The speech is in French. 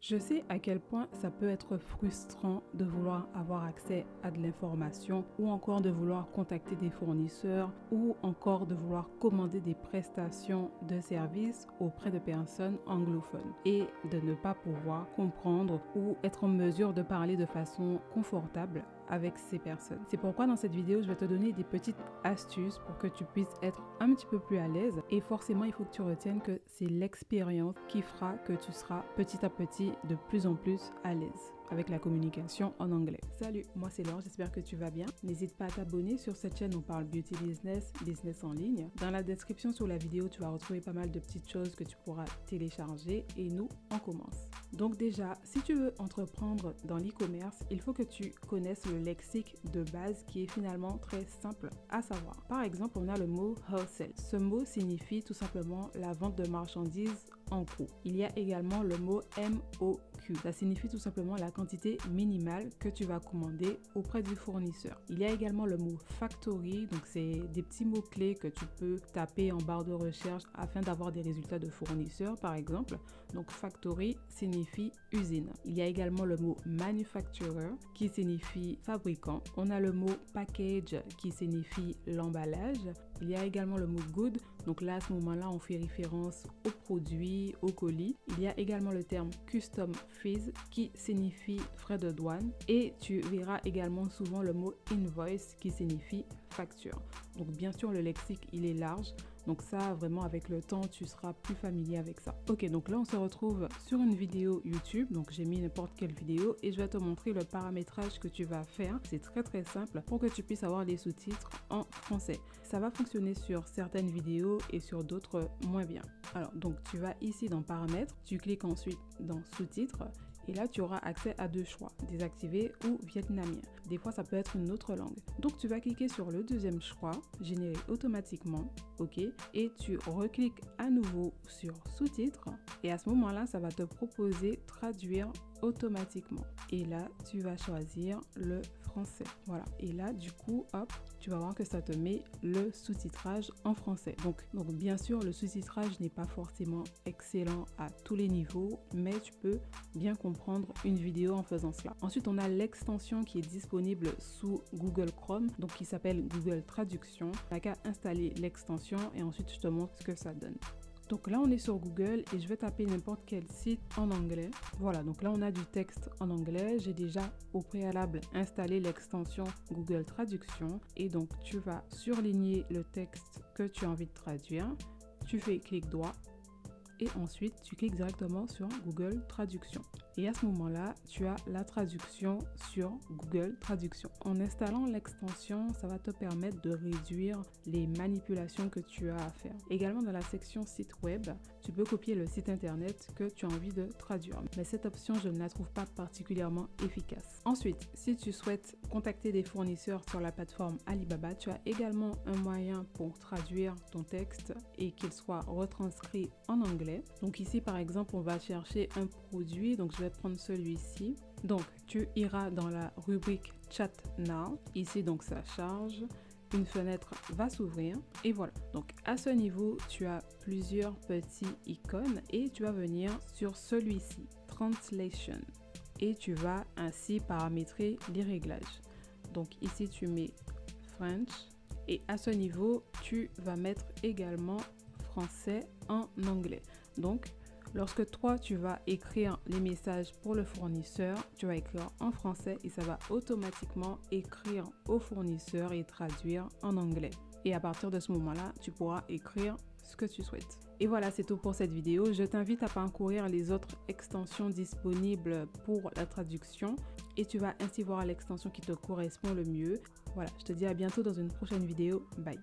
Je sais à quel point ça peut être frustrant de vouloir avoir accès à de l'information ou encore de vouloir contacter des fournisseurs ou encore de vouloir commander des prestations de services auprès de personnes anglophones et de ne pas pouvoir comprendre ou être en mesure de parler de façon confortable avec ces personnes. C'est pourquoi dans cette vidéo, je vais te donner des petites astuces pour que tu puisses être un petit peu plus à l'aise et forcément, il faut que tu retiennes que c'est l'expérience qui fera que tu seras petit à petit de plus en plus à l'aise avec la communication en anglais. Salut, moi c'est Laure, j'espère que tu vas bien. N'hésite pas à t'abonner sur cette chaîne, on parle beauty business, business en ligne. Dans la description sous la vidéo, tu vas retrouver pas mal de petites choses que tu pourras télécharger et nous, on commence. Donc déjà, si tu veux entreprendre dans l'e-commerce, il faut que tu connaisses le lexique de base qui est finalement très simple à savoir. Par exemple, on a le mot wholesale. Ce mot signifie tout simplement la vente de marchandises en gros. Il y a également le mot MOQ. Ça signifie tout simplement la quantité minimale que tu vas commander auprès du fournisseur. Il y a également le mot factory. Donc, c'est des petits mots-clés que tu peux taper en barre de recherche afin d'avoir des résultats de fournisseurs, par exemple. Donc, factory signifie usine. Il y a également le mot manufacturer qui signifie fabricant. On a le mot package qui signifie l'emballage. Il y a également le mot good. Donc là, à ce moment-là, on fait référence aux produits, aux colis. Il y a également le terme custom fees qui signifie frais de douane. Et tu verras également souvent le mot invoice qui signifie facture. Donc bien sûr, le lexique, il est large. Donc ça, vraiment, avec le temps, tu seras plus familier avec ça. Ok, donc là, on se retrouve sur une vidéo YouTube. Donc j'ai mis n'importe quelle vidéo et je vais te montrer le paramétrage que tu vas faire. C'est très très simple pour que tu puisses avoir les sous-titres en français. Ça va fonctionner sur certaines vidéos et sur d'autres moins bien. Alors, donc tu vas ici dans paramètres, tu cliques ensuite dans sous-titres. Et là, tu auras accès à deux choix, désactivé ou vietnamien. Des fois, ça peut être une autre langue. Donc, tu vas cliquer sur le deuxième choix, généré automatiquement, OK, et tu recliques à nouveau sur sous-titres. Et à ce moment-là, ça va te proposer traduire automatiquement. Et là, tu vas choisir le français. Voilà. Et là, du coup, hop, tu vas voir que ça te met le sous-titrage en français. Donc bien sûr, le sous-titrage n'est pas forcément excellent à tous les niveaux, mais tu peux bien comprendre une vidéo en faisant cela. Ensuite, on a l'extension qui est disponible sous Google Chrome, donc qui s'appelle Google Traduction. Tu n'as qu'à installer l'extension et ensuite, je te montre ce que ça donne. Donc là, on est sur Google et je vais taper n'importe quel site en anglais. Voilà, donc là, on a du texte en anglais. J'ai déjà au préalable installé l'extension Google Traduction. Et donc, tu vas surligner le texte que tu as envie de traduire. Tu fais clic droit et ensuite, tu cliques directement sur Google Traduction. Et à ce moment-là, tu as la traduction sur Google Traduction. En installant l'extension, ça va te permettre de réduire les manipulations que tu as à faire. Également, dans la section site web, tu peux copier le site internet que tu as envie de traduire. Mais cette option, je ne la trouve pas particulièrement efficace. Ensuite, si tu souhaites contacter des fournisseurs sur la plateforme Alibaba, tu as également un moyen pour traduire ton texte et qu'il soit retranscrit en anglais. Donc ici, par exemple, on va chercher un produit. Donc, je vais prendre celui-ci. Donc, tu iras dans la rubrique Chat Now. Ici, donc, ça charge. Une fenêtre va s'ouvrir et voilà. Donc, à ce niveau, tu as plusieurs petits icônes et tu vas venir sur celui-ci, Translation. Et tu vas ainsi paramétrer les réglages. Donc, ici, tu mets French et à ce niveau, tu vas mettre également français en anglais. Donc, lorsque toi, tu vas écrire les messages pour le fournisseur, tu vas écrire en français et ça va automatiquement écrire au fournisseur et traduire en anglais. Et à partir de ce moment-là, tu pourras écrire ce que tu souhaites. Et voilà, c'est tout pour cette vidéo. Je t'invite à parcourir les autres extensions disponibles pour la traduction et tu vas ainsi voir l'extension qui te correspond le mieux. Voilà, je te dis à bientôt dans une prochaine vidéo. Bye!